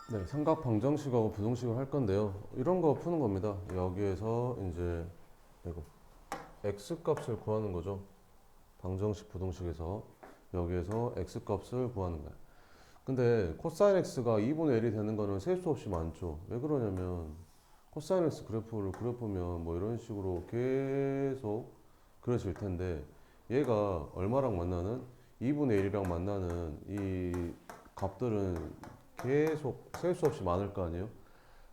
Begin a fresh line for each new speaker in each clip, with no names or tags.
네, 삼각 방정식하고 부등식을 할 건데요. 이런 거 푸는 겁니다. 여기에서 이제 이거 x 값을 구하는 거죠. 방정식, 부등식에서 여기에서 x 값을 구하는 거야. 근데 코사인 x가 2분의 1이 되는 거는 셀 수 없이 많죠. 왜 그러냐면 코사인 x 그래프를 그려보면 뭐 이런 식으로 계속 그려질 텐데 얘가 얼마랑 만나는 2분의 1이랑 만나는 이 값들은 계속 셀 수 없이 많을 거 아니에요.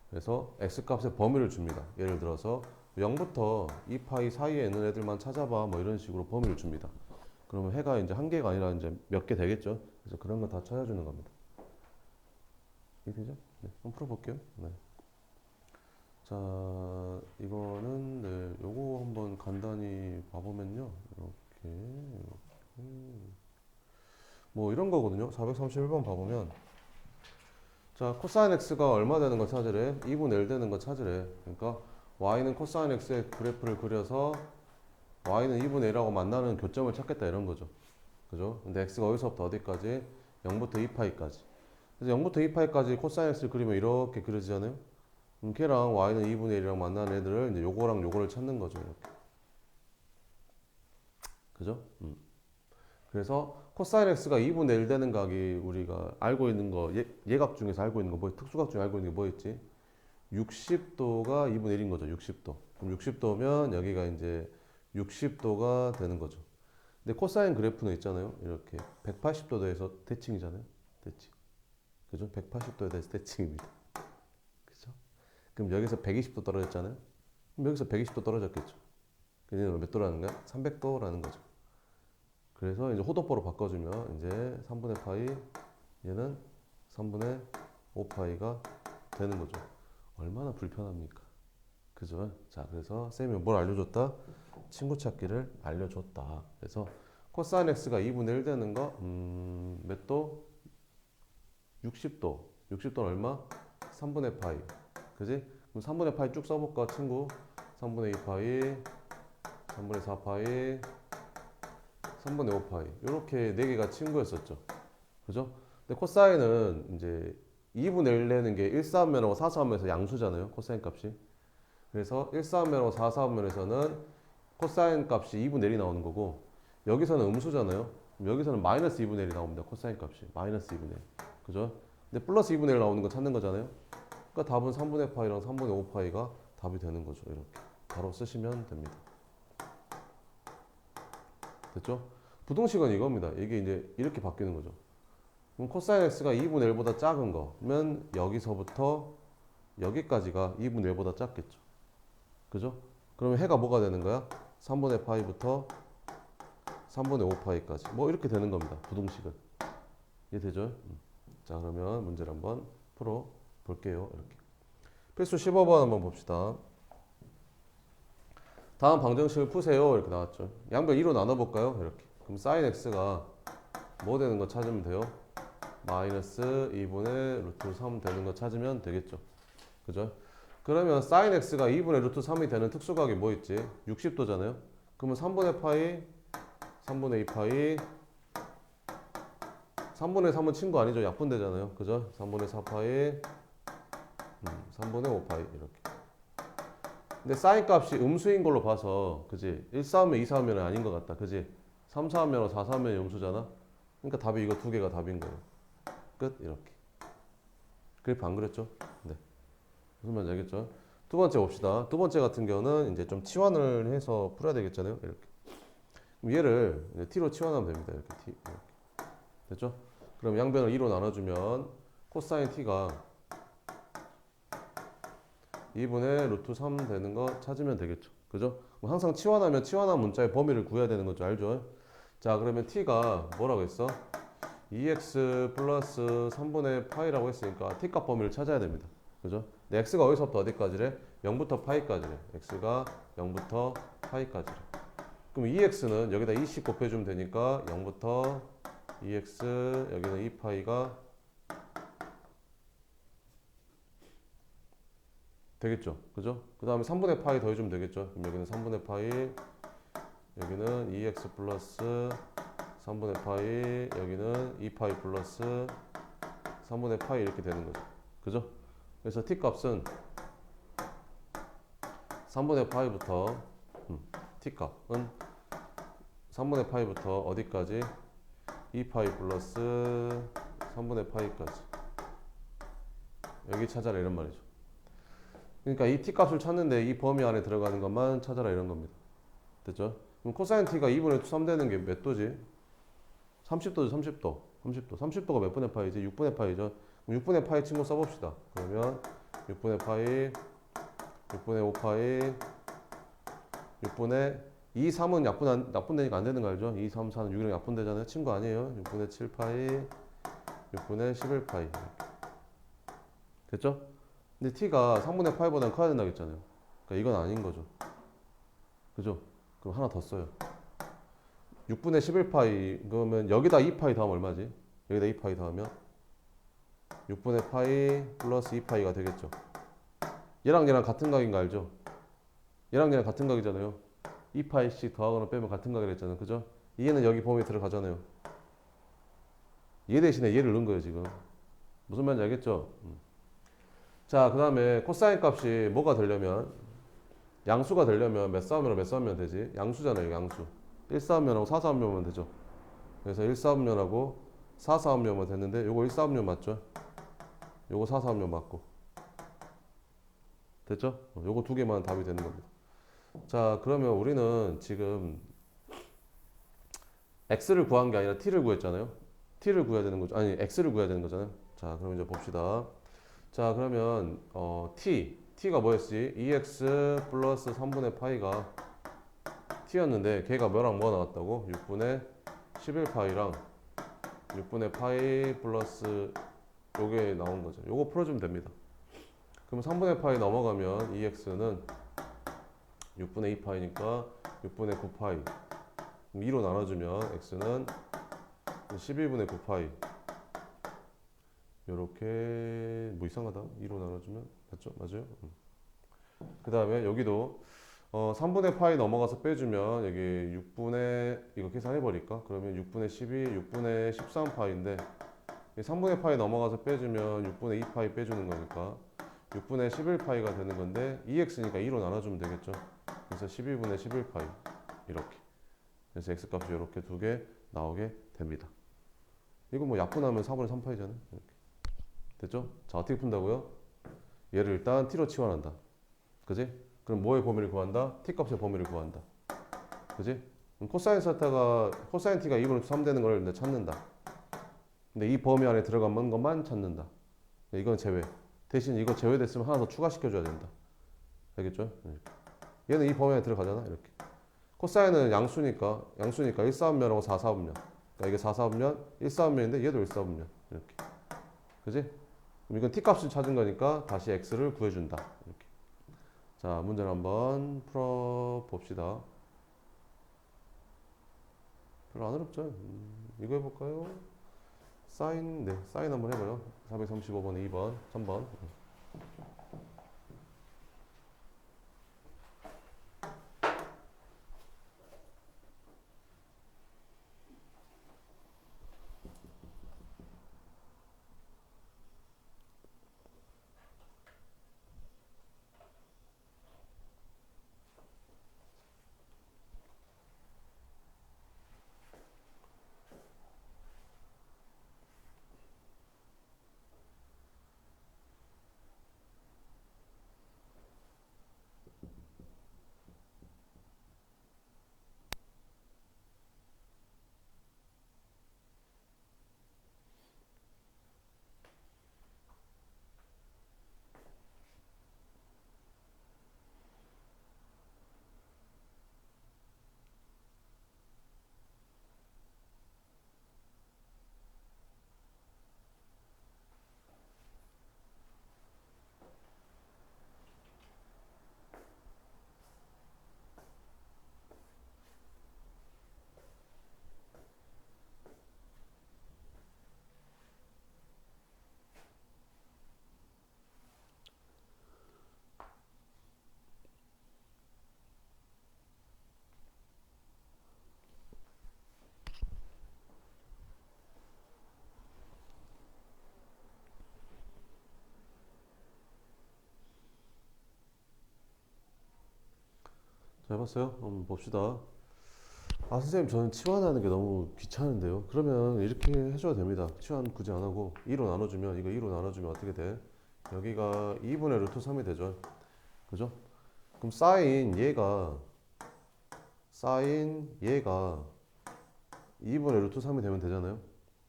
그래서 x 값의 범위를 줍니다. 예를 들어서 0부터 2파이 사이에 있는 애들만 찾아봐 뭐 이런 식으로 범위를 줍니다. 그러면 해가 이제 한 개가 아니라 이제 몇 개 되겠죠. 그래서 그런 거 다 찾아주는 겁니다. 이해되죠? 네, 한번 풀어볼게요. 네. 자, 이거는 네, 요거 한번 간단히 봐보면요. 이렇게 뭐 이런 거거든요. 431번 봐보면 자, 코사인 x가 얼마 되는 거 찾으래? 2분의 1 되는 거 찾으래. 그러니까 y는 코사인 x의 그래프를 그려서 y는 2분의 1하고 만나는 교점을 찾겠다 이런 거죠. 그죠? 근데 x가 어디서부터 어디까지? 0부터 2파이까지. 그래서 0부터 2파이까지 코사인 x를 그리면 이렇게 그려지잖아요. 그럼 걔랑 y는 2분의 1이랑 만나는 애들을 이제 요거랑 요거를 찾는 거죠. 이렇게. 그죠? 그래서 코사인 x가 2분의 1 되는 각이 우리가 알고 있는 거, 예각 중에서 알고 있는 거, 뭐, 특수각 중에 알고 있는 게 뭐였지? 60도가 2분의 1인 거죠. 60도. 그럼 60도면 여기가 이제 60도가 되는 거죠. 근데 코사인 그래프는 있잖아요. 이렇게 180도에서 대칭이잖아요. 대칭. 그죠? 180도에 대해서 대칭입니다. 그죠? 그럼 여기서 120도 떨어졌잖아요. 그럼 여기서 120도 떨어졌겠죠. 그럼 몇 도라는 거야? 300도라는 거죠. 그래서 이제 호도보로 바꿔주면 이제 3분의 파이 얘는 3분의 5파이가 되는 거죠. 얼마나 불편합니까? 그죠? 자, 그래서 쌤이 뭘 알려줬다? 친구 찾기를 알려줬다. 그래서 코사인 x가 2분의 1 되는 거, 몇 도? 60도. 60도는 얼마? 3분의 파이. 그지? 그럼 3분의 파이 쭉 써볼까, 친구? 3분의 2파이, 3분의 4파이, 3분의 5파이. 이렇게 4개가 친구였었죠. 그죠? 근데 코사인은 이제 2분의 1 내는 게 1사분면하고 4사분면에서 양수잖아요. 코사인 값이. 그래서 1사분면하고 4사분면에서는 코사인 값이 2분의 1이 나오는 거고 여기서는 음수잖아요. 여기서는 마이너스 2분의 1이 나옵니다. 코사인 값이. 마이너스 2분의 1. 그죠? 근데 플러스 2분의 1 나오는 거 찾는 거잖아요. 그러니까 답은 3분의 파이랑 3분의 5파이가 답이 되는 거죠. 이렇게. 바로 쓰시면 됩니다. 됐죠? 부등식은 이겁니다. 이게 이제 이렇게 바뀌는 거죠. 그럼 코사인 x가 2분의 1보다 작은 거면 여기서부터 여기까지가 2분의 1보다 작겠죠. 그죠? 그러면 해가 뭐가 되는 거야? 3분의 파이부터 3분의 5파이까지. 뭐 이렇게 되는 겁니다. 부등식은. 이해되죠? 자, 그러면 문제를 한번 풀어 볼게요. 이렇게. 필수 15번 한번 봅시다. 다음 방정식을 푸세요. 이렇게 나왔죠. 양변 2로 나눠볼까요? 이렇게. 그럼 sin x가 뭐 되는 거 찾으면 돼요? 마이너스 2분의 루트 3 되는 거 찾으면 되겠죠. 그죠? 그러면 sin x가 2분의 루트 3이 되는 특수각이 뭐 있지? 60도잖아요. 그러면 3분의 파이, 3분의 2파이, 3분의 3은 친구 아니죠? 약분되잖아요. 그죠? 3분의 4파이, 3분의 5파이 이렇게. 근데 sin 값이 음수인 걸로 봐서 그지? 1 쌓으면 2 쌓으면 아닌 것 같다. 그지? 3 쌓으면 4 쌓으면 음수잖아. 그러니까 답이 이거 두 개가 답인 거예요. 끝 이렇게. 그래프 안 그렸죠? 네. 무슨 말인지 알겠죠? 두 번째 봅시다. 두 번째 같은 경우는 이제 좀 치환을 해서 풀어야 되겠잖아요. 이렇게. 그럼 얘를 이제 t로 치환하면 됩니다. 이렇게 t. 이렇게. 됐죠? 그럼 양변을 2로 나눠주면 코사인 t가 2분의 루트 3 되는 거 찾으면 되겠죠. 그죠? 항상 치환하면 치환한 문자의 범위를 구해야 되는 거죠. 알죠? 자, 그러면 t가 뭐라고 했어? 2x 플러스 3분의 파이라고 했으니까 t값 범위를 찾아야 됩니다. 그죠? 근데 x가 어디서부터 어디까지래? 0부터 파이까지래. x가 0부터 파이까지래. 그럼 2x는 여기다 2씩 곱해주면 되니까 0부터 2x 여기는 2파이가 되겠죠. 그죠? 그 다음에 3분의 파이 더해주면 되겠죠. 그럼 여기는 3분의 파이 여기는 2x 플러스 3분의 파이 여기는 2파이 플러스 3분의 파이 이렇게 되는 거죠. 그죠? 그래서 t 값은 3분의 파이부터 t 값은 3분의 파이부터 어디까지? 2파이 플러스 3분의 파이까지 여기 찾아라 이런 말이죠. 그러니까 이 t 값을 찾는데 이 범위 안에 들어가는 것만 찾아라 이런 겁니다. 됐죠? 그럼 코사인 t가 2분의 3 되는 게 몇 도지? 30도죠. 30도. 30도. 30도가 몇 분의 파이지? 6분의 파이죠. 그럼 6분의 파이 친구 써봅시다. 그러면 6분의 파이 6분의 5파이 6분의 2, 3은 약분되니까 안 되는 거 알죠? 2, 3, 4는 6이랑 약분되잖아요. 친구 아니에요. 6분의 7파이 6분의 11파이 됐죠? 근데 t가 3분의 파이보다는 커야 된다고 했잖아요. 그러니까 이건 아닌 거죠. 그죠? 그럼 하나 더 써요. 6분의 11파이 그러면 여기다 2파이 더하면 얼마지? 여기다 2파이 더하면 6분의 파이 플러스 2파이가 되겠죠. 얘랑 같은 각인 거 알죠? 얘랑 같은 각이잖아요. 2파이씩 더하거나 빼면 같은 각이라 했잖아요. 그죠? 얘는 여기 범위에 들어가잖아요. 얘 대신에 얘를 넣은 거예요 지금. 무슨 말인지 알겠죠? 자, 그 다음에 코사인 값이 뭐가 되려면 양수가 되려면 몇 싸움면하고 몇 싸움면 되지? 양수잖아요. 양수. 1싸움면하고 4싸움면면 되죠. 그래서 1싸움면하고 4싸움면면 됐는데 요거 1싸움면 맞죠? 요거 4싸움면 맞고 됐죠? 요거 두 개만 답이 되는 겁니다. 자, 그러면 우리는 지금 x를 구한 게 아니라 t를 구했잖아요. t를 구해야 되는 거죠. 아니, x를 구해야 되는 거잖아요. 자, 그럼 이제 봅시다. 자, 그러면 t가 뭐였지? 2x 플러스 3분의 파이가 t였는데 걔가 뭐랑 뭐가 나왔다고? 6분의 11파이랑 6분의 파이 플러스 요게 나온 거죠. 요거 풀어주면 됩니다. 그럼 3분의 파이 넘어가면 2x는 6분의 2파이니까 6분의 9파이 2로 나눠주면 x는 11분의 9파이 요렇게 뭐 이상하다 2로 나눠주면 맞죠? 맞아요? 그 다음에 여기도 3분의 파이 넘어가서 빼주면 여기 6분의 이거 계산해버릴까? 그러면 6분의 12, 6분의 13파이인데 3분의 파이 넘어가서 빼주면 6분의 2파이 빼주는 거니까 6분의 11파이가 되는 건데 2x니까 2로 나눠주면 되겠죠. 그래서 12분의 11파이 이렇게. 그래서 x값이 이렇게 두 개 나오게 됩니다. 이거 뭐 약분하면 4분의 3파이잖아요. 이렇게. 됐죠? 자, 어떻게 푼다고요? 얘를 일단 t로 치환한다. 그지? 그럼 뭐의 범위를 구한다? t 값의 범위를 구한다. 그지? 그럼 코사인 t가 2분의 3 되는 걸 찾는다. 근데 이 범위 안에 들어간 것만 찾는다. 이건 제외. 대신 이거 제외됐으면 하나 더 추가시켜줘야 된다. 알겠죠? 얘는 이 범위 안에 들어가잖아. 이렇게. 코사인은 양수니까 1사분면하고 4사분면. 그러니까 이게 4사분면, 1사분면인데 얘도 1사분면. 이렇게. 그지? 그럼 이건 t값을 찾은 거니까 다시 x를 구해준다. 이렇게. 자, 문제를 한번 풀어봅시다. 별로 안 어렵죠? 이거 해볼까요? 사인 한번 해봐요. 435번에 2번, 3번. 잘 봤어요? 한번 봅시다. 아, 선생님, 저는 치환하는 게 너무 귀찮은데요. 그러면 이렇게 해줘야 됩니다. 치환 굳이 안 하고 2로 나눠주면, 이거 2로 나눠주면 어떻게 돼? 여기가 2분의 루트 3이 되죠. 그죠? 그럼 사인 얘가 2분의 루트 3이 되면 되잖아요.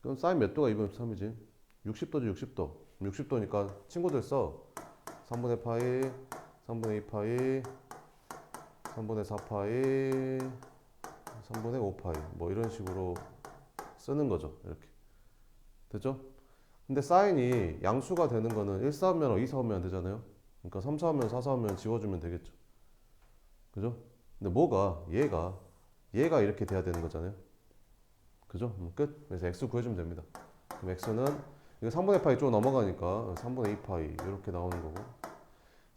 그럼 사인 몇 도가 2분의 루트 3이지? 60도죠, 60도. 60도니까 친구들 써. 3분의 파이, 3분의 2 파이, 3분의 4 파이, 3분의 5 파이. 뭐 이런 식으로 쓰는 거죠. 이렇게. 됐죠? 근데 사인이 양수가 되는 거는 1, 4하면 2, 4하면 되잖아요. 그러니까 3, 4하면 4, 4하면 지워주면 되겠죠. 그죠? 근데 얘가 이렇게 돼야 되는 거잖아요. 그죠? 끝. 그래서 x 구해주면 됩니다. 그럼 x는 이거 3분의 파이 쪽 넘어가니까 3분의 2 파이 이렇게 나오는 거고,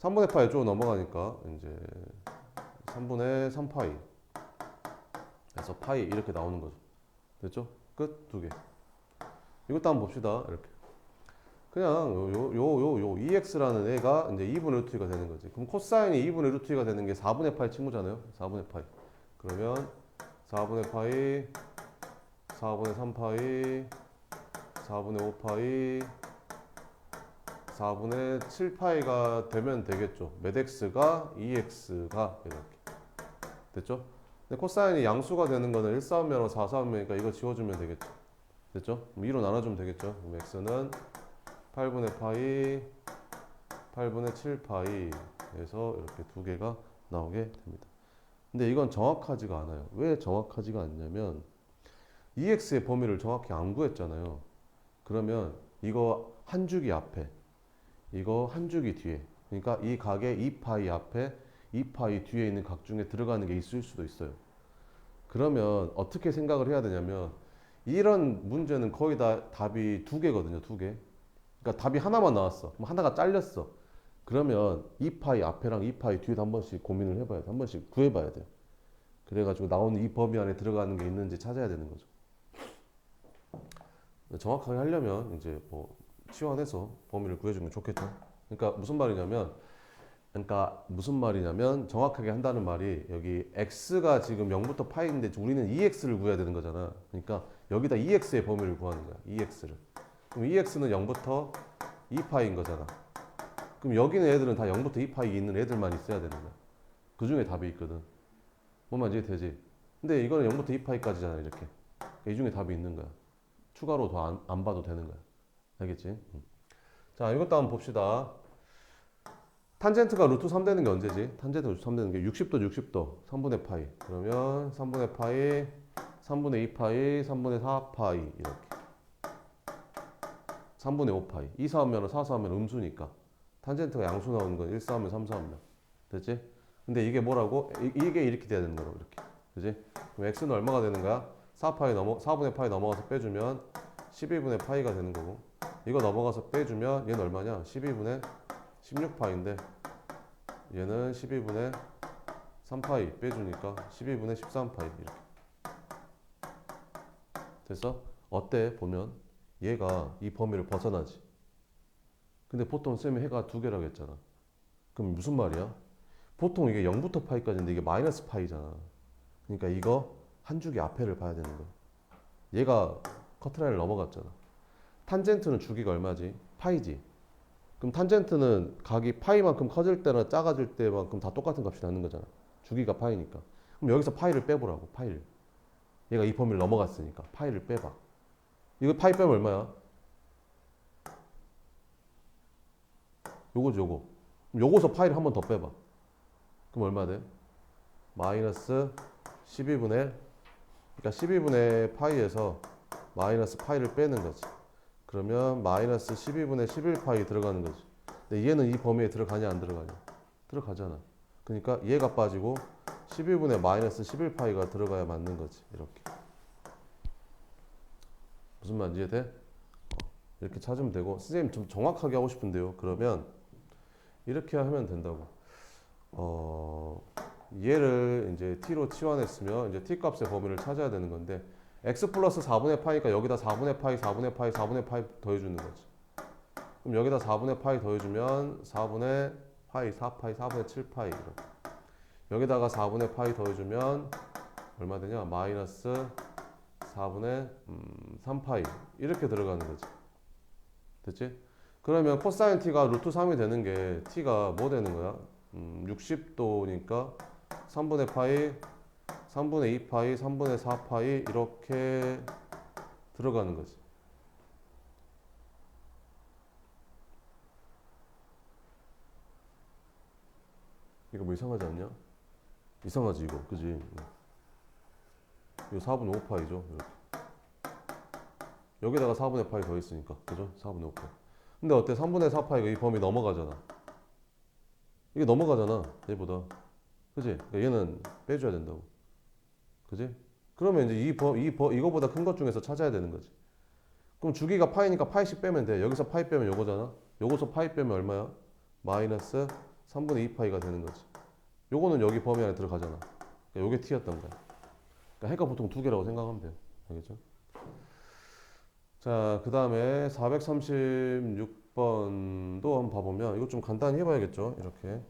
3분의 파이 쪽 넘어가니까 이제 3분의 3 파이 그래서 파이 이렇게 나오는 거죠. 됐죠? 끝. 두 개. 이것도 한번 봅시다. 이렇게. 그냥 요 EX라는 애가 이제 2분의 루트 2가 되는 거지. 그럼 코사인이 2분의 루트 2가 되는 게 4분의 파이 친구잖아요. 4분의 파이. 그러면 4분의 파이, 4분의 3 파이, 4분의 5 파이, 4분의 7 파이가 되면 되겠죠. 몇 X가 2X가 이렇게. 됐죠? 근데 코사인이 양수가 되는 거는 1, 4하면 4, 4하면이니까 이거 지워주면 되겠죠. 됐죠? 그럼 2로 나눠주면 되겠죠. 그럼 X는 8분의 파이, 8분의 7 파이에서 이렇게 두 개가 나오게 됩니다. 근데 이건 정확하지가 않아요. 왜 정확하지가 않냐면 EX의 범위를 정확히 안 구했잖아요. 그러면 이거 한 주기 앞에, 이거 한 주기 뒤에, 그러니까 이 각의 2파이 앞에 2파이 뒤에 있는 각 중에 들어가는 게 있을 수도 있어요. 그러면 어떻게 생각을 해야 되냐면 이런 문제는 거의 다 답이 두 개거든요. 두 개. 그러니까 답이 하나만 나왔어. 그럼 하나가 잘렸어. 그러면 2파이 앞에랑 2파이 뒤에도 한 번씩 고민을 해봐야 돼. 한 번씩 구해봐야 돼. 그래가지고 나오는 이 범위 안에 들어가는 게 있는지 찾아야 되는 거죠. 정확하게 하려면 이제 뭐 치환해서 범위를 구해주면 좋겠죠. 그러니까 무슨 말이냐면 정확하게 한다는 말이 여기 x가 지금 0부터 파이인데 우리는 2x를 구해야 되는 거잖아. 그러니까 여기다 2x의 범위를 구하는 거야. 2x를. 그럼 2x는 0부터 2파이인 거잖아. 그럼 여기 있는 애들은 다 0부터 2파이 있는 애들만 있어야 되는 거야. 그 중에 답이 있거든. 뭔 말인지 되지? 근데 이거는 0부터 2파이까지잖아. 이렇게. 그러니까 이 중에 답이 있는 거야. 추가로 더 안 봐도 되는 거야. 알겠지? 자, 이것도 한번 봅시다. 탄젠트가 루트 3 되는 게 언제지? 탄젠트가 루트 3 되는 게 60도, 60도, 3분의 파이. 그러면 3분의 파이, 3분의 2 파이, 3분의 4 파이 이렇게. 3분의 5 파이. 2, 4하면 4, 4하면 음수니까. 탄젠트가 양수 나오는 건 1, 4하면 3, 4하면. 됐지? 근데 이게 뭐라고? 이게 이렇게 돼야 되는 거라고, 이렇게. 그지? 그럼 x는 얼마가 되는 거야? 4분의 파이 넘어가서 빼주면 12분의 파이가 되는 거고, 이거 넘어가서 빼주면 얘는 얼마냐? 12분의 16파이인데 얘는 12분의 3파이 빼주니까 12분의 13파이 이렇게. 됐어? 어때? 보면 얘가 이 범위를 벗어나지. 근데 보통 쌤이 해가 두 개라고 했잖아. 그럼 무슨 말이야? 보통 이게 0부터 파이까지인데 이게 마이너스 파이잖아. 그러니까 이거 한 주기 앞에를 봐야 되는 거야. 얘가 커트라인을 넘어갔잖아. 탄젠트는 주기가 얼마지? 파이지. 그럼 탄젠트는 각이 파이만큼 커질 때나 작아질 때만큼 다 똑같은 값이 나는 거잖아. 주기가 파이니까. 그럼 여기서 파이를 빼보라고. 파이를. 얘가 이 범위를 넘어갔으니까 파이를 빼봐. 이거 파이 빼면 얼마야? 요거지 요거. 그럼 요거서 파이를 한 번 더 빼봐. 그럼 얼마 돼? 마이너스 12분의, 그러니까 12분의 파이에서 마이너스 파이를 빼는 거지. 그러면 마이너스 12분의 11파이 들어가는 거지. 근데 얘는 이 범위에 들어가냐 안 들어가냐? 들어가잖아. 그러니까 얘가 빠지고 12분의 마이너스 11파이가 들어가야 맞는 거지. 이렇게. 무슨 말인지 이해돼? 이렇게 찾으면 되고, 선생님 좀 정확하게 하고 싶은데요. 그러면 이렇게 하면 된다고. 얘를 이제 t로 치환했으면 이제 t 값의 범위를 찾아야 되는 건데, x 플러스 4분의 파이니까 여기다 4분의 파이, 4분의 파이, 4분의 파이 더해주는 거지. 그럼 여기다 4분의 파이 더해주면 4분의 파이, 4파이, 4분의 7파이 이렇게. 여기다가 4분의 파이 더해주면 얼마 되냐? 마이너스 4분의 3파이 이렇게 들어가는 거지. 됐지? 그러면 코사인 t가 루트 3이 되는 게 t가 뭐 되는 거야? 60도니까 3분의 파이, 3분의 2파이, 3분의 4파이 이렇게 들어가는 거지. 이거 뭐 이상하지 않냐? 이상하지 이거, 그지? 이거 4분의 5파이죠. 이렇게. 여기다가 4분의 파이 더 있으니까, 그죠? 4분의 5파이. 근데 어때? 3분의 4파이가 이 범위 넘어가잖아. 이게 넘어가잖아, 얘보다. 그지? 그러니까 얘는 빼줘야 된다고. 그지? 그러면 이제 이거보다 큰 것 중에서 찾아야 되는 거지. 그럼 주기가 파이니까 파이씩 빼면 돼. 여기서 파이 빼면 요거잖아. 요거서 파이 빼면 얼마야? 마이너스 3분의 2파이가 되는 거지. 요거는 여기 범위 안에 들어가잖아. 그러니까 요게 t였던 거야. 그러니까 해가 보통 두 개라고 생각하면 돼요. 알겠죠? 자, 그 다음에 436번도 한번 봐보면 이거 좀 간단히 해봐야겠죠. 이렇게.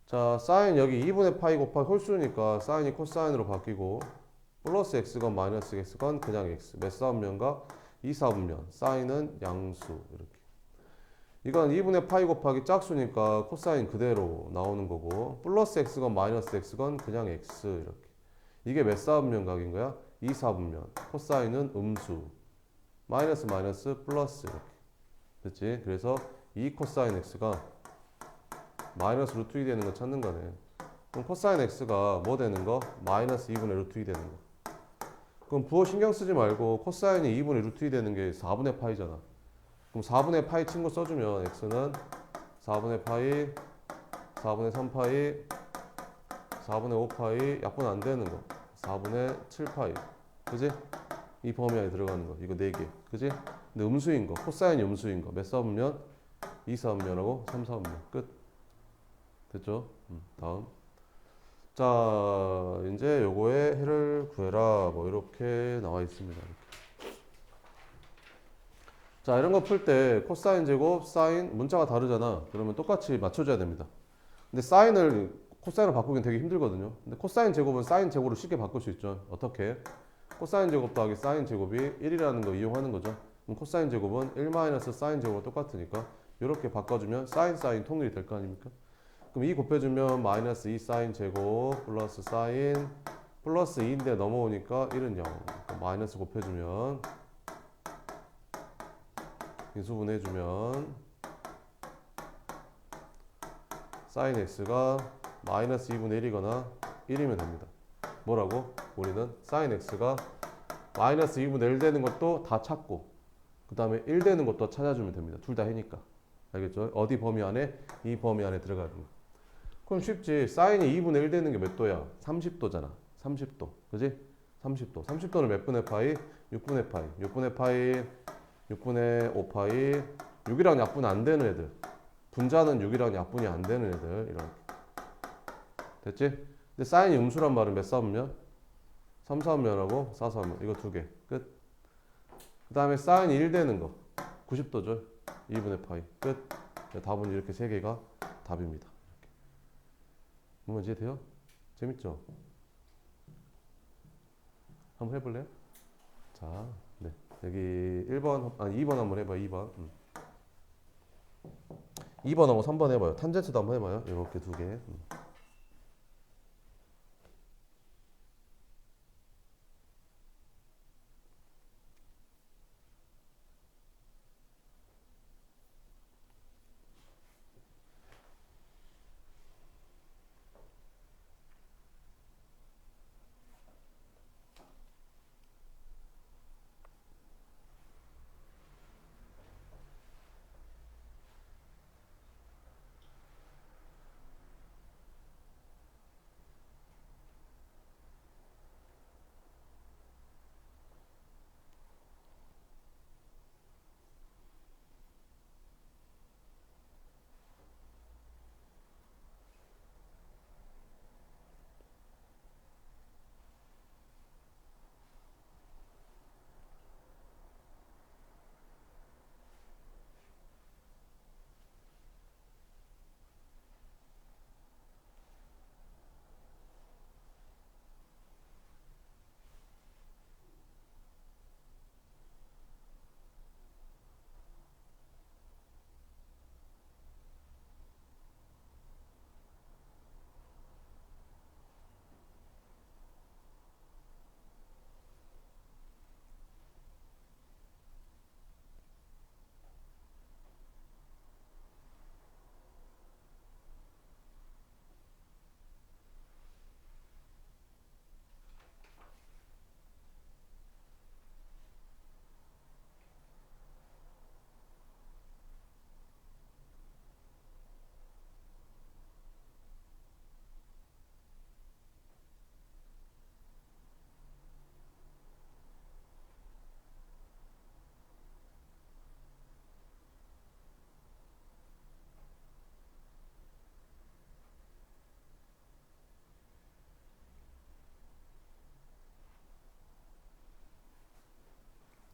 자, 사인 여기 2분의 파이 곱하기 홀수니까 사인이 코사인으로 바뀌고 플러스 x건 마이너스 x건 그냥 x. 몇 사분면과 2사분면. 사인은 양수. 이렇게. 이건 2분의 파이 곱하기 짝수니까 코사인 그대로 나오는 거고 플러스 x건 마이너스 x건 그냥 x. 이렇게. 이게 몇 사분면 각인 거야? 2사분면. 코사인은 음수. 마이너스 마이너스 플러스 이렇게. 됐지? 그래서 2 코사인 x가 마이너스 루트 2 되는 거 찾는 거네. 그럼 코사인 x가 뭐 되는 거? 마이너스 2분의 루트 2 되는 거. 그럼 부호 신경 쓰지 말고 코사인이 2분의 루트 2 되는 게 4분의 파이잖아. 그럼 4분의 파이 친구 써주면 x는 4분의 파이, 4분의 3파이, 4분의 5파이, 약분 안 되는 거. 4분의 7파이. 그지? 이 범위 안에 들어가는 거. 이거 4개. 그지? 근데 음수인 거. 코사인이 음수인 거. 몇 사분면? 2사분면하고 3사분면. 끝. 됐죠? 다음. 자, 이제 요거의 해를 구해라. 뭐 이렇게 나와 있습니다. 이렇게. 자, 이런 거 풀 때 코사인 제곱, 사인 문자가 다르잖아. 그러면 똑같이 맞춰줘야 됩니다. 근데 사인을 코사인으로 바꾸긴 되게 힘들거든요. 근데 코사인 제곱은 사인 제곱으로 쉽게 바꿀 수 있죠. 어떻게? 코사인 제곱 더하기 사인 제곱이 1이라는 거 이용하는 거죠. 그럼 코사인 제곱은 1 마이너스 사인 제곱과 똑같으니까 이렇게 바꿔주면 사인 통일이 될 거 아닙니까? 그럼 2 곱해주면 마이너스 2 사인 제곱 플러스 사인 플러스 2인데 넘어오니까 1은 0. 그러니까 마이너스 곱해주면 인수분해주면 사인 x가 마이너스 2분의 1이거나 1이면 됩니다. 뭐라고? 우리는 사인 x가 마이너스 2분의 1 되는 것도 다 찾고 그 다음에 1 되는 것도 찾아주면 됩니다. 둘 다 해니까. 알겠죠? 어디 범위 안에? 이 범위 안에 들어가는 거. 그럼 쉽지. 사인이 2분의 1 되는 게 몇 도야? 30도잖아. 30도. 그지? 30도. 30도는 몇 분의 파이? 6분의 파이. 6분의 파이, 6분의 5파이. 6이랑 약분 안 되는 애들. 분자는 6이랑 약분이 안 되는 애들. 이렇게. 됐지? 근데 사인이 음수란 말은 몇 사분면? 3사분면하고 4사분면. 이거 두 개. 끝. 그 다음에 사인이 1 되는 거. 90도죠. 2분의 파이. 끝. 답은 이렇게 세 개가 답입니다. 뭔가 이해돼요? 재밌죠? 한번 해볼래요? 자, 네. 여기 2번 한번 해봐요. 2번. 2번하고 3번 해봐요. 탄젠트도 한번 해봐요. 이렇게 두 개.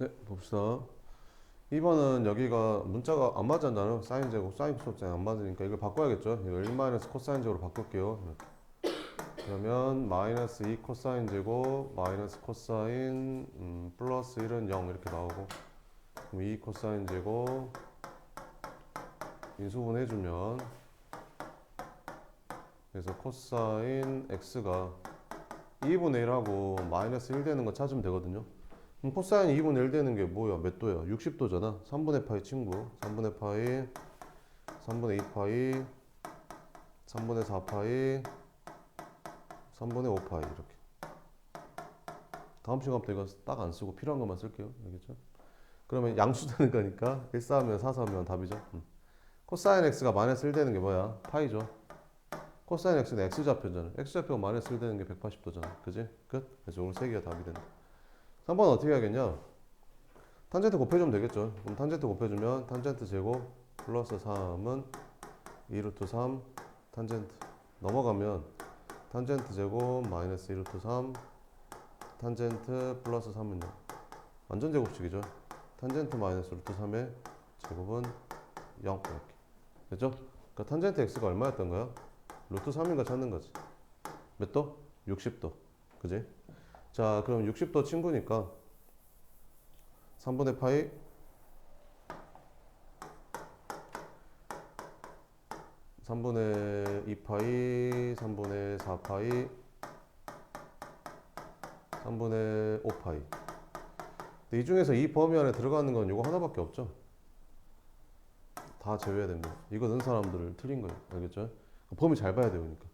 네, 봅시다. 2번은 여기가 문자가 안 맞았잖아요. 사인 제곱, 사인 코사인 안 맞으니까 이걸 바꿔야겠죠. 이걸 1 마이너스 코사인 제곱으로 바꿀게요. 이렇게. 그러면 마이너스 2 코사인 제곱 마이너스 코사인 플러스 1은 0 이렇게 나오고, 그럼 2 코사인 제곱 인수분 해주면, 그래서 코사인 x가 2분의 1하고 마이너스 1 되는 거 찾으면 되거든요. 그럼 코사인 2분의 1 되는 게 뭐야? 몇 도야? 60도잖아. 3분의 파이 친구. 3분의 파이, 3분의 2 파이, 3분의 4 파이, 3분의 5 파이 이렇게. 다음 시간부터 이거 딱 안 쓰고 필요한 것만 쓸게요. 알겠죠? 그러면 양수 되는 거니까 1 쌓으면 4 쌓으면 답이죠. 코사인 x가 마이너스 1 되는 게 뭐야? 파이죠. 코사인 x는 x좌표잖아. x좌표가 마이너스 1 되는 게 180도잖아. 그지? 끝? 그래서 오늘 3개가 답이 된다. 3번 어떻게 하겠냐? 탄젠트 곱해주면 되겠죠. 그럼 탄젠트 곱해주면 탄젠트 제곱 플러스 3은 2루트 3 탄젠트 넘어가면 탄젠트 제곱 마이너스 2루트 3 탄젠트 플러스 3은 0. 완전 제곱식이죠. 탄젠트 마이너스 루트 3의 제곱은 0 이렇게. 됐죠? 그러니까 탄젠트 x가 얼마였던 거야? 루트 3인가 찾는 거지. 몇 도? 60도. 그지? 자, 그럼 60도 친구니까 3분의 파이 3분의 2파이 3분의 4파이 3분의 5파이. 근데 이 중에서 이 범위 안에 들어가는 건 이거 하나밖에 없죠. 다 제외해야 됩니다. 이거 넣은 사람들은 틀린 거예요. 알겠죠? 범위 잘 봐야 돼요. 그러니까.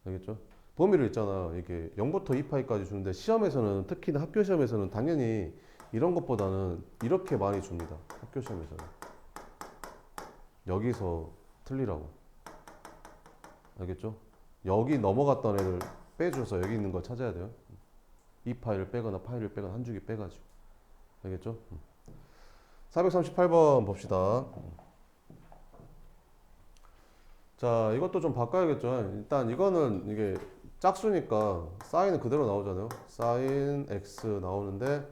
알겠죠? 범위를 있잖아. 이게 0부터 2파이까지 주는데 시험에서는, 특히나 학교 시험에서는 당연히 이런 것보다는 이렇게 많이 줍니다. 학교 시험에서는. 여기서 틀리라고. 알겠죠? 여기 넘어갔던 애를 빼줘서 여기 있는 걸 찾아야 돼요. 2파이를 빼거나 파이를 빼거나 한 줄기 빼가지고. 알겠죠? 438번 봅시다. 자, 이것도 좀 바꿔야겠죠. 일단 이거는 이게 짝수니까 사인은 그대로 나오잖아요. 사인 x 나오는데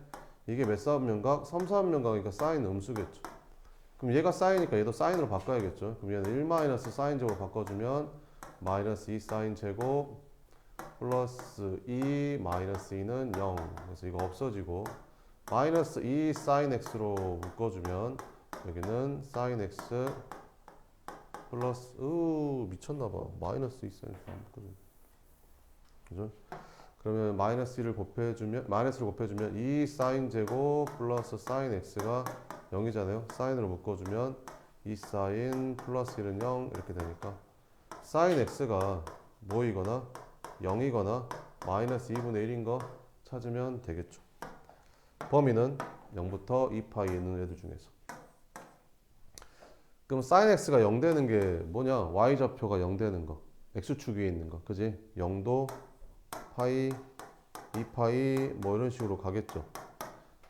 이게 몇 사분면각? 3, 4분면각이니까 사인 음수겠죠. 그럼 얘가 사인이니까 얘도 사인으로 바꿔야겠죠. 그럼 얘는 1 마이너스 사인 제곱 바꿔주면 마이너스 2 사인 제곱 플러스 2 마이너스 2는 0. 그래서 이거 없어지고 마이너스 2 사인 x로 묶어주면 여기는 사인 x 플러스 미쳤나봐. 마이너스 2 사인 제곱. 그죠? 그러면 마이너스 1을 곱해주면 마이너스를 곱해주면 2 사인 제곱 플러스 사인 x가 0이잖아요. 사인으로 묶어주면 2 사인 플러스 1은 0 이렇게 되니까 사인 x가 뭐이거나 0이거나 마이너스 2분의 1인 거 찾으면 되겠죠. 범위는 0부터 2파이에 있는 애들 중에서. 그럼 sin x가 0 되는 게 뭐냐? y좌표가 0 되는 거. x축 위에 있는 거. 그지? 0도, 파이, 2파이 뭐 이런 식으로 가겠죠.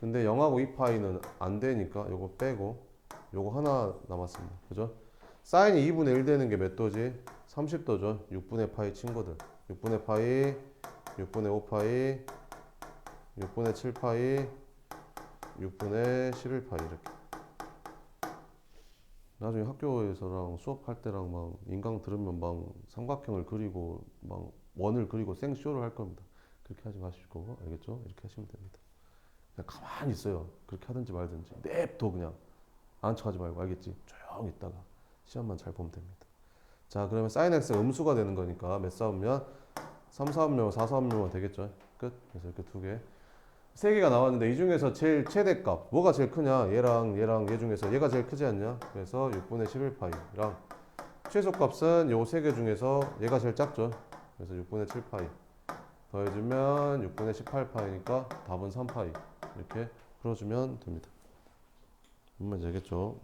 근데 0하고 2파이는 안 되니까 요거 빼고 요거 하나 남았습니다. 그죠? 사인이 2분의 1 되는 게 몇 도지? 30도죠. 6분의 파이 친구들. 6분의 파이, 6분의 5파이, 6분의 7파이, 6분의 11파이 이렇게. 나중에 학교에서랑 수업할 때랑 막 인강 들으면 막 삼각형을 그리고 막 원을 그리고 생쇼를 할 겁니다. 그렇게 하지 마시고 알겠죠? 이렇게 하시면 됩니다. 그냥 가만히 있어요. 그렇게 하든지 말든지 냅둬 그냥 아는 척하지 말고 알겠지? 조용히 있다가 시험만 잘 보면 됩니다. 자, 그러면 sin x가 음수가 되는 거니까 몇 사분면? 3, 4분면, 4, 4분면 되겠죠? 끝. 그래서 이렇게 두 개. 세 개가 나왔는데 이 중에서 제일 최대값 뭐가 제일 크냐? 얘랑 얘 중에서 얘가 제일 크지 않냐? 그래서 6분의 11파이랑 최소값은 요 세 개 중에서 얘가 제일 작죠? 그래서 6분의 7파이 더해주면 6분의 18파이니까 답은 3파이 이렇게 풀어주면 됩니다. 그러면 되겠죠?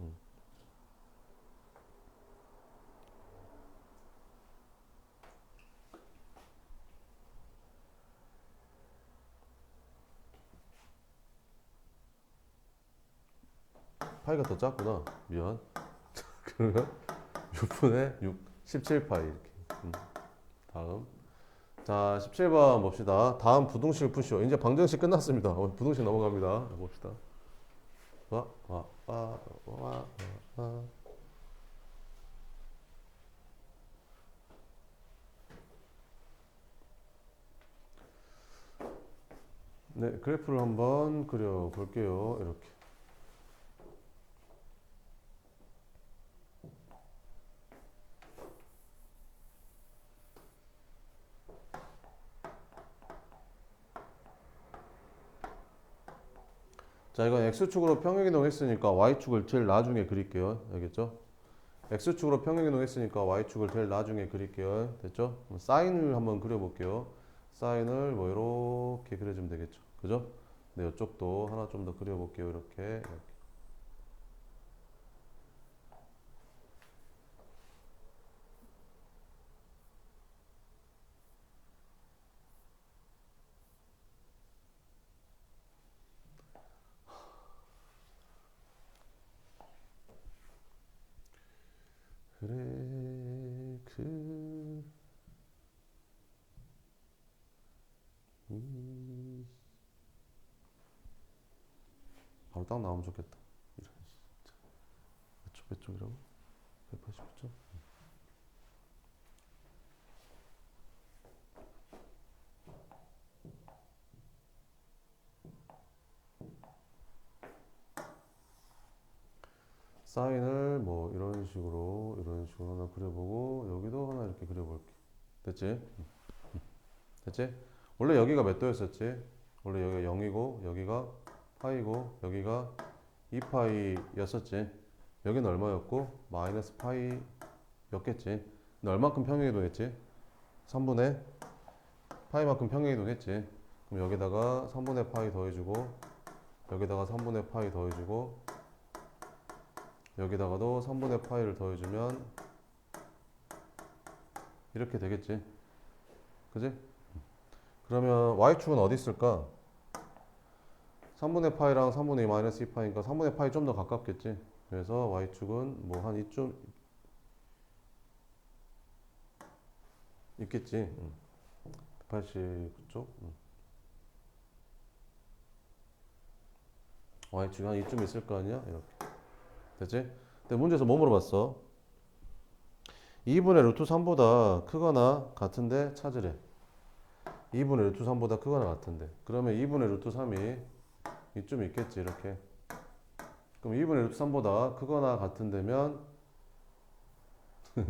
파이가 더 작구나. 미안. 그러면 6분의 6, 17파이 이렇게. 다음 자, 17번 봅시다. 다음 부등식 푸시오. 이제 방정식 끝났습니다. 부등식 넘어갑니다. 봅시다. 와, 와, 와, 와, 와. 네, 그래프를 한번 그려 볼게요. 이렇게. 자, 이건 x축으로 평행이동 했으니까 y축을 제일 나중에 그릴게요. 알겠죠? x축으로 평행이동 했으니까 y축을 제일 나중에 그릴게요. 됐죠? 사인을 한번 그려볼게요. 사인을 뭐 이렇게 그려주면 되겠죠. 그죠? 네, 이쪽도 하나 좀 더 그려볼게요. 이렇게. 그래, 바로 딱 나오면 좋겠다. 이런, 몇 쪽이라고? 180점? 사인을 뭐 이런 식으로 하나 그려보고 여기도 하나 이렇게 그려볼게. 됐지? 됐지? 원래 여기가 몇 도였었지? 원래 여기가 0이고 여기가 파이고 여기가 2파이였었지. 여기는 얼마였고 마이너스 파이였겠지. 근데 얼만큼 평행이동했지? 3분의 파이만큼 평행이동했지. 그럼 여기다가 3분의 파이 더해주고 여기다가 3분의 파이 더해주고 여기다가도 3분의 파이를 더해주면 이렇게 되겠지. 그지? 그러면 y축은 어디 있을까? 3분의 파이랑 3분의 2 마이너스 2파이니까 3분의 파이 좀 더 가깝겠지. 그래서 y축은 뭐 한 이쯤 있겠지. 189쪽. y축이 한 이쯤 있을 거 아니야? 이렇게. 됐지? 근데 문제에서 뭐 물어봤어? 2분의 루트 3보다 크거나 같은데 찾으래. 2분의 루트 3보다 크거나 같은데. 그러면 2분의 루트 3이 이쯤 있겠지. 이렇게. 그럼 2분의 루트 3보다 크거나 같은 데면 아이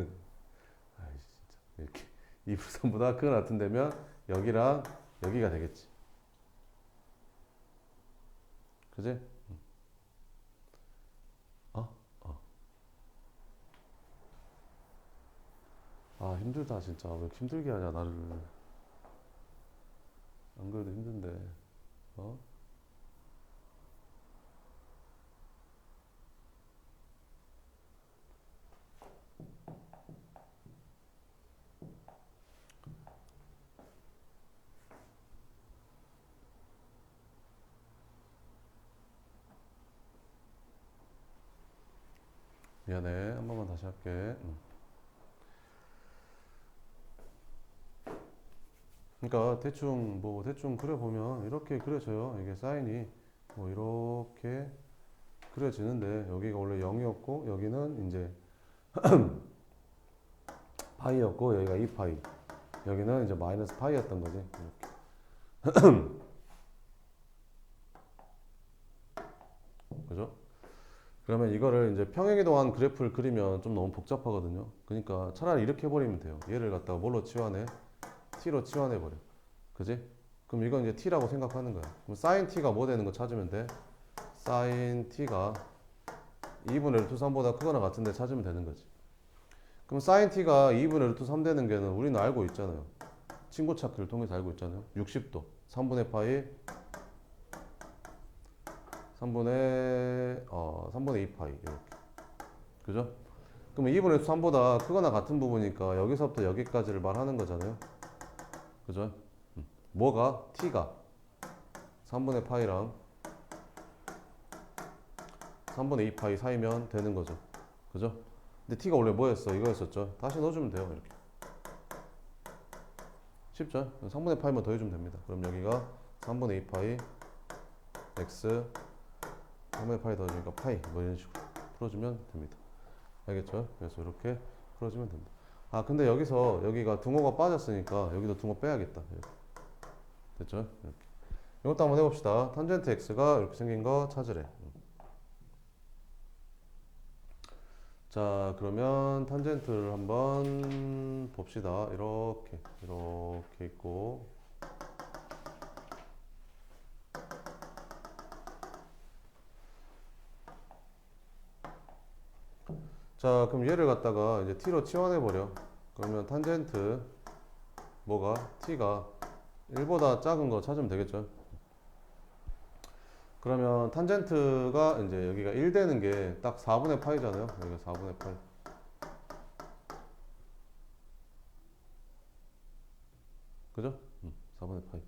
진짜 이렇게 2분의 3보다 크거나 같은 데면 여기랑 여기가 되겠지. 그지? 어? 어. 아 힘들다 진짜. 왜 이렇게 힘들게 하냐 나를. 안 그래도 힘든데. 어? 미안해. 한 번만 다시 할게. 그러니까 대충 그려보면 이렇게 그려져요. 이게 사인이 뭐 이렇게 그려지는데 여기가 원래 0이었고 여기는 이제 파이였고 여기가 2파이 여기는 이제 마이너스 파이였던 거지. 이렇게. 그죠? 그러면 이거를 이제 평행이동한 그래프를 그리면 좀 너무 복잡하거든요. 그러니까 차라리 이렇게 해버리면 돼요. 얘를 갖다가 뭘로 치환해? t로 치환해버려. 그지? 그럼 이건 이제 t라고 생각하는 거야. 그럼 sin t가 뭐 되는 거 찾으면 돼? sin t가 2분의 루트 3보다 크거나 같은데 찾으면 되는 거지. 그럼 sin t가 2분의 루트 3 되는 게는 우리는 알고 있잖아요. 친구 찾기를 통해서 알고 있잖아요. 60도 3분의 파이 3분의 2파이 이렇게. 그죠? 그러면 2분의 3보다 크거나 같은 부분이니까 여기서부터 여기까지를 말하는 거잖아요. 그죠? 뭐가? t가 3분의 파이랑 3분의 2파이 사이면 되는 거죠. 그죠? 근데 t가 원래 뭐였어? 이거였었죠. 다시 넣어주면 돼요. 이렇게. 쉽죠? 3분의 파이만 더해주면 됩니다. 그럼 여기가 3분의 2 파이 x 3분의 파이 더해주니까 파이 뭐 이런 식으로 풀어주면 됩니다. 알겠죠? 그래서 이렇게 풀어주면 됩니다. 아 근데 여기서 여기가 등호가 빠졌으니까 여기도 등호 빼야겠다. 이렇게. 됐죠? 이렇게. 이것도 한번 해봅시다. 탄젠트 x가 이렇게 생긴 거 찾으래. 자 그러면 탄젠트를 한번 봅시다. 이렇게 있고 자 그럼 얘를 갖다가 이제 t로 치환해 버려. 그러면 탄젠트 뭐가 t가 1보다 작은 거 찾으면 되겠죠. 그러면 탄젠트가 이제 여기가 1 되는 게 딱 4분의 파이잖아요. 여기가 4분의 파이. 그죠? 4분의 파이.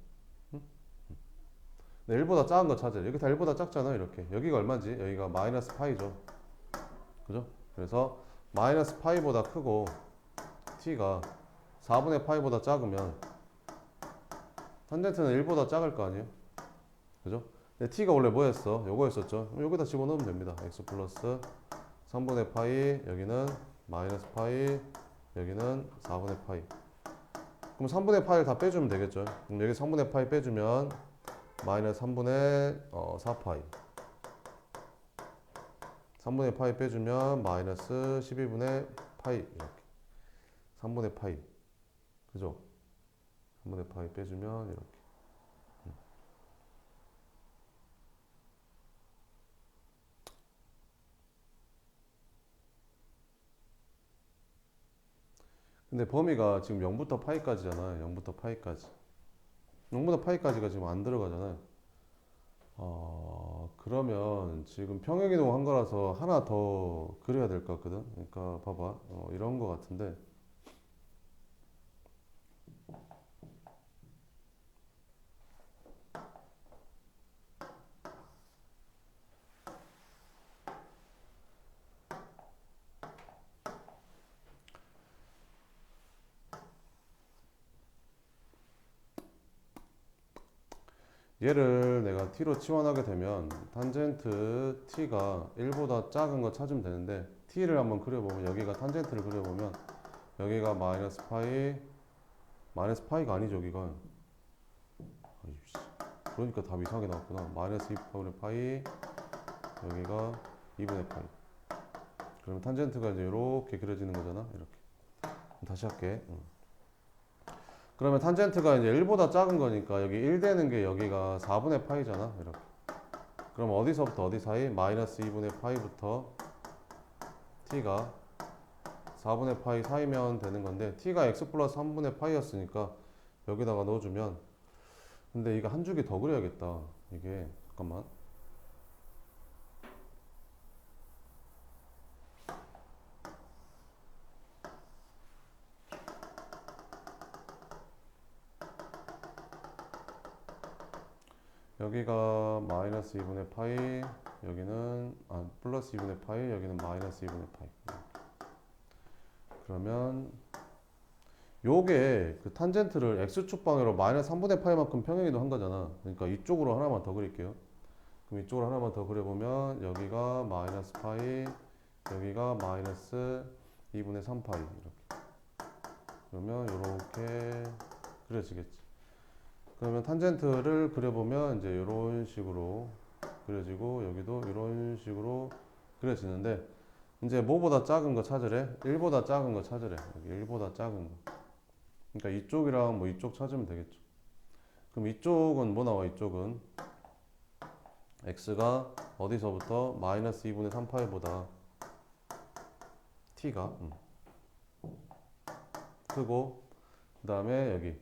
네, 1보다 작은 거 찾아요. 여기 다 1보다 작잖아요. 이렇게. 여기가 얼마지? 여기가 마이너스 파이죠. 그죠? 그래서 마이너스 파이보다 크고 t가 4분의 파이보다 작으면 탄젠트는 1보다 작을 거 아니에요? 그죠? 근데 t가 원래 뭐였어? 요거였었죠? 여기다 집어넣으면 됩니다. x 플러스 3분의 파이, 여기는 마이너스 파이, 여기는 4분의 파이. 그럼 3분의 파이를 다 빼주면 되겠죠? 그럼 여기 3분의 파이 빼주면 마이너스 3분의 4파이. 3분의 파이 빼주면 마이너스 12분의 파이. 이렇게. 3분의 파이. 그죠? 3분의 파이 빼주면 이렇게. 근데 범위가 지금 0부터 파이까지잖아요. 0부터 파이까지. 0부터 파이까지가 지금 안 들어가잖아요. 그러면 지금 평행이동 한 거라서 하나 더 그려야 될 것 같거든. 그러니까 봐봐. 이런 거 같은데. 얘를 내가 t로 치환하게 되면 탄젠트 t가 1보다 작은 거 찾으면 되는데 t를 한번 그려보면 여기가 탄젠트를 그려보면 여기가 마이너스 파이가 아니죠 여기가. 아이씨. 그러니까 답이 이상하게 나왔구나. 마이너스 2분의 파이 여기가 2분의 파이. 그러면 탄젠트가 이제 이렇게 그려지는 거잖아. 이렇게. 다시 할게. 그러면 탄젠트가 이제 1보다 작은 거니까 여기 1 되는 게 여기가 4분의 파이잖아. 이렇게. 그럼 어디서부터 어디 사이? 마이너스 2분의 파이부터 t가 4분의 파이 사이면 되는 건데 t가 x 플러스 3분의 파이였으니까 여기다가 넣어주면 근데 이거 한 줄기 더 그려야겠다. 이게 잠깐만. 여기가 마이너스 2분의 파이 여기는 플러스 2분의 파이 여기는 마이너스 2분의 파이. 그러면 요게 그 탄젠트를 x축 방향으로 마이너스 3분의 파이만큼 평행이동 한 거잖아. 그러니까 이쪽으로 하나만 더 그릴게요. 그럼 이쪽으로 하나만 더 그려보면 여기가 마이너스 파이 여기가 마이너스 2분의 3파이 이렇게. 그러면 이렇게 그려지겠지. 그러면 탄젠트를 그려보면 이제 이런 식으로 그려지고 여기도 이런 식으로 그려지는데 이제 뭐보다 작은 거 찾으래? 1보다 작은 거 찾으래. 여기 1보다 작은 거. 그러니까 이쪽이랑 뭐 이쪽 찾으면 되겠죠. 그럼 이쪽은 뭐 나와? 이쪽은 x가 어디서부터 마이너스 2분의 3파이보다 t가 크고 그 다음에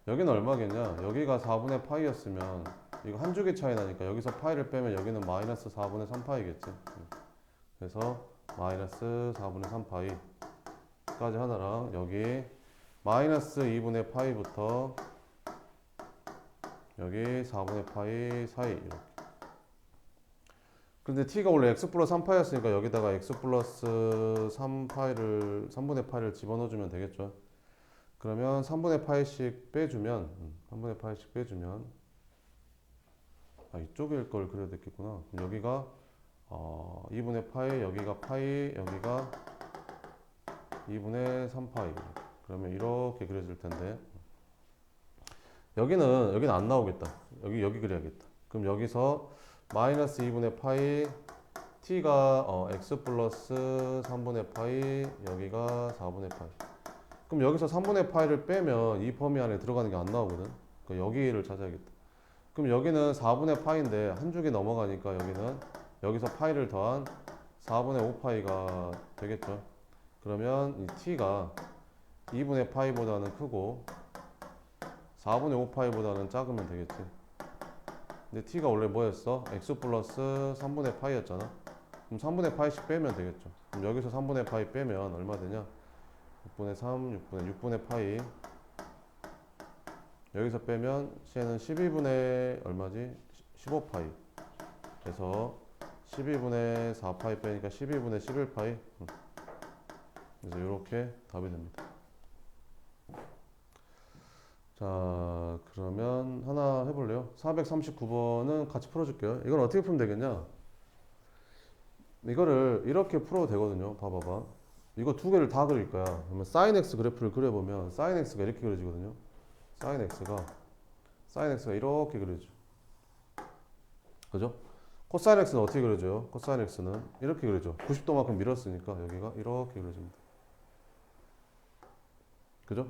여기는 얼마겠냐? 여기가 4분의 파이였으면 이거 한 줄기 차이 나니까 여기서 파이를 빼면 여기는 마이너스 4분의 3파이겠지. 그래서 마이너스 4분의 3파이까지 하나랑 여기 마이너스 2분의 파이부터 여기 4분의 파이 사이 이렇게. 근데 t가 원래 x 플러스 3파이였으니까 여기다가 x 플러스 3파이를 3분의 파이를 집어넣어주면 되겠죠. 그러면 3분의 파이씩 빼주면 3분의 파이씩 빼주면 이쪽일 걸 그려야 됐겠구나. 그럼 여기가 2분의 파이, 여기가 파이, 여기가 2분의 3파이. 그러면 이렇게 그려질 텐데 여기는 안 나오겠다. 여기 그려야겠다. 그럼 여기서 마이너스 2분의 파이 t가 x 플러스 3분의 파이, 여기가 4분의 파이. 그럼 여기서 3분의 파이를 빼면 이 범위 안에 들어가는 게 안 나오거든. 그러니까 여기를 찾아야겠다. 그럼 여기는 4분의 파이인데 한 줄기 넘어가니까 여기는 여기서 파이를 더한 4분의 5파이가 되겠죠. 그러면 이 t가 2분의 파이보다는 크고 4분의 5파이보다는 작으면 되겠지. 근데 t가 원래 뭐였어? x 플러스 3분의 파이였잖아. 그럼 3분의 파이씩 빼면 되겠죠. 그럼 여기서 3분의 파이 빼면 얼마 되냐? 6분의 3, 6분의 파이. 여기서 빼면 c는 12분의 얼마지? 15파이. 그래서 12분의 4파이 빼니까 12분의 11파이. 그래서 이렇게 답이 됩니다. 자, 그러면 하나 해볼래요? 439번은 같이 풀어줄게요. 이건 어떻게 풀면 되겠냐? 이거를 이렇게 풀어도 되거든요. 봐봐봐. 이거 두 개를 다 그릴 거야. 그러면 sin x 그래프를 그려보면 sin x가 이렇게 그려지거든요. sin x가 이렇게 그려져. 그죠? cos x는 어떻게 그려져요? cos x는 이렇게 그려져. 90도만큼 밀었으니까 여기가 이렇게 그려집니다. 그죠?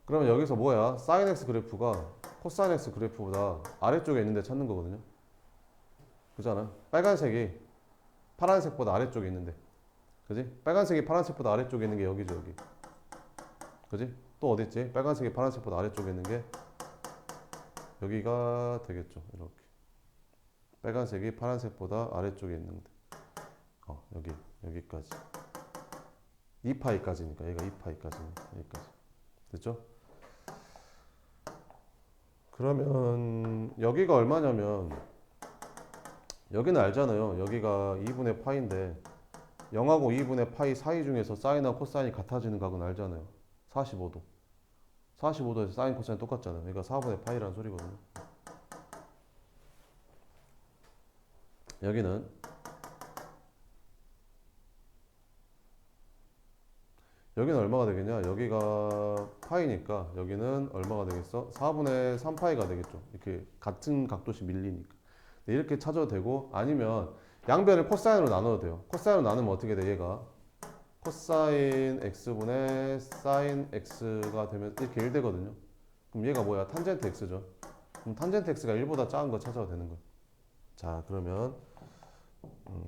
그러면 여기서 뭐야? sin x 그래프가 cos x 그래프보다 아래쪽에 있는데 찾는 거거든요. 그잖아. 빨간색이 파란색보다 아래쪽에 있는데. 그지? 빨간색이 파란색보다 아래쪽에 있는 게 여기죠, 여기. 그지? 또 어디 있지? 빨간색이 파란색보다 아래쪽에 있는 게 여기가 되겠죠. 이렇게. 빨간색이 파란색보다 아래쪽에 있는데. 여기까지. 2파이까지니까. 얘가 2파이까지니까. 여기까지. 됐죠? 그러면 여기가 얼마냐면 여기는 알잖아요. 여기가 2분의 파인데 0하고 2분의 파이 사이 중에서 사인하고 코사인이 같아지는 각은 알잖아요. 45도. 45도에서 사인 코사인 똑같잖아요. 그러니까 4분의 파이라는 소리거든요. 여기는 얼마가 되겠냐? 여기가 파이니까 여기는 얼마가 되겠어? 4분의 3파이가 되겠죠. 이렇게 같은 각도씩 밀리니까. 이렇게 찾아도 되고 아니면 양변을 코사인으로 나눠도 돼요. 코사인으로 나누면 어떻게 돼? 얘가 코사인 x분의 사인 x가 되면 이렇게 1 되거든요. 그럼 얘가 뭐야? 탄젠트 x죠. 그럼 탄젠트 x가 1보다 작은 거 찾아도 되는 거예요. 자, 그러면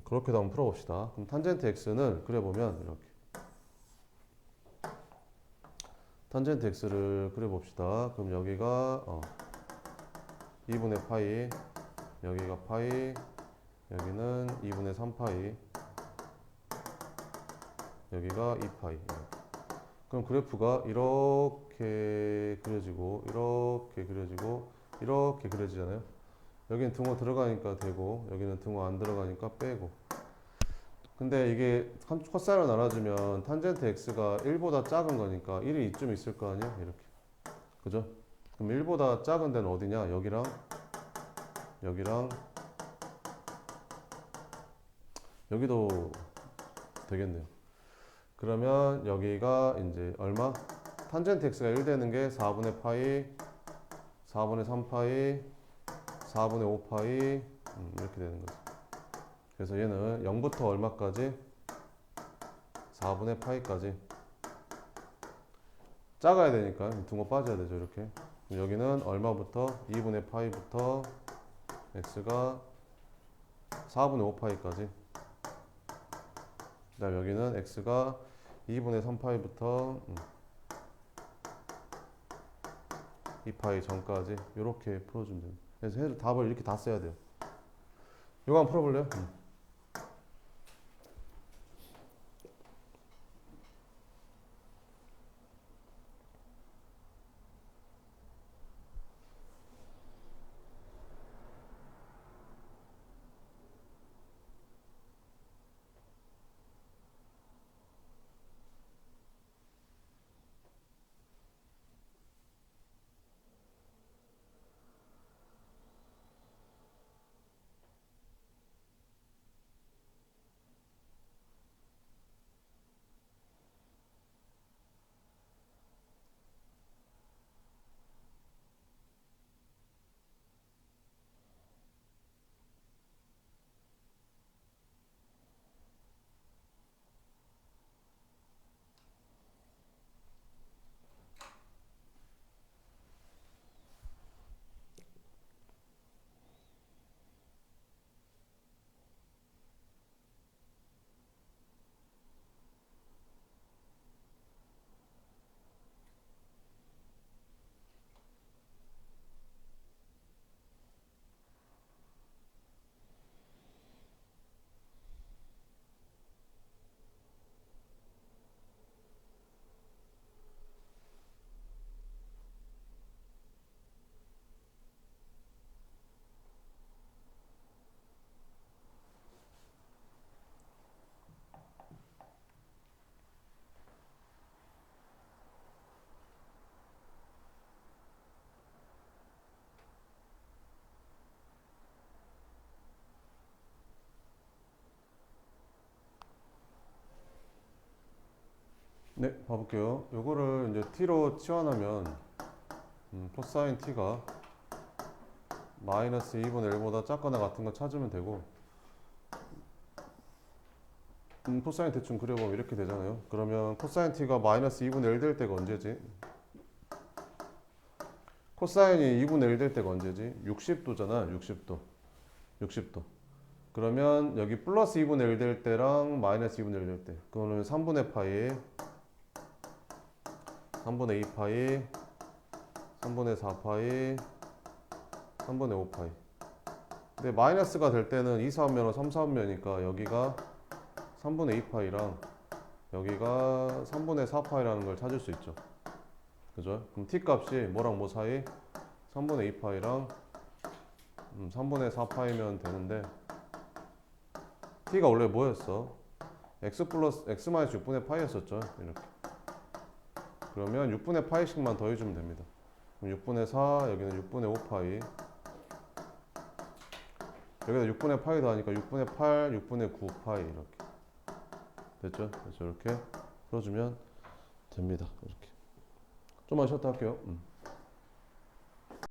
그렇게도 한번 풀어봅시다. 그럼 탄젠트 x는 그려보면 이렇게 탄젠트 x를 그려봅시다. 그럼 여기가 2분의 파이, 여기가 파이, 여기는 2분의 3파이, 여기가 2파이. 그럼 그래프가 이렇게 그려지고 이렇게 그려지고 이렇게 그려지잖아요. 여기는 등호 들어가니까 되고 여기는 등호 안 들어가니까 빼고. 근데 이게 코사인으로 나눠주면 탄젠트 x가 1보다 작은 거니까 1이 이쯤 있을 거 아니야? 이렇게. 그죠? 그럼 1보다 작은 데는 어디냐? 여기랑 여기도 되겠네요. 그러면 여기가 이제 얼마? 탄젠트 x가 1 되는 게 4분의 파이, 4분의 3파이, 4분의 5파이 이렇게 되는 거죠. 그래서 얘는 0부터 얼마까지? 4분의 파이까지. 작아야 되니까 등호 빠져야 되죠. 이렇게. 여기는 얼마부터? 2분의 파이부터 x가 4분의 5파이까지. 그 다음 여기는 x가 2분의 3파이부터 2파이 전까지 이렇게 풀어주면 됩니다. 그래서 답을 이렇게 다 써야 돼요. 이거 한번 풀어볼래요? 네, 봐볼게요. 요거를 이제 t로 치환하면 코사인 t가 마이너스 2분의 1보다 작거나 같은 거 찾으면 되고 코사인 대충 그려보면 이렇게 되잖아요. 그러면 코사인 t가 마이너스 2분의 1 될 때가 언제지? 코사인이 2분의 1 될 때가 언제지? 60도잖아. 60도. 60도. 그러면 여기 플러스 2분의 1 될 때랑 마이너스 2분의 1 될 때. 그거는 3분의 파이, 3분의 2 파이, 3분의 4 파이, 3분의 5 파이. 근데 마이너스가 될 때는 2, 4분면은 3, 4분면이니까 여기가 3분의 2 파이랑 여기가 3분의 4 파이라는 걸 찾을 수 있죠. 그죠? 그럼 t 값이 뭐랑 뭐 사이? 3분의 2 파이랑 3분의 4 파이면 되는데 t가 원래 뭐였어? x 플러스 x 마이너스 6분의 파이였었죠. 이렇게. 그러면 6분의 파이씩만 더해주면 됩니다. 그럼 6분의 4, 여기는 6분의 5 파이. 여기다 6분의 파이 더하니까 6분의 8, 6분의 9 파이 이렇게. 됐죠? 그래서 이렇게 풀어주면 됩니다. 이렇게. 좀만 쉬었다 할게요.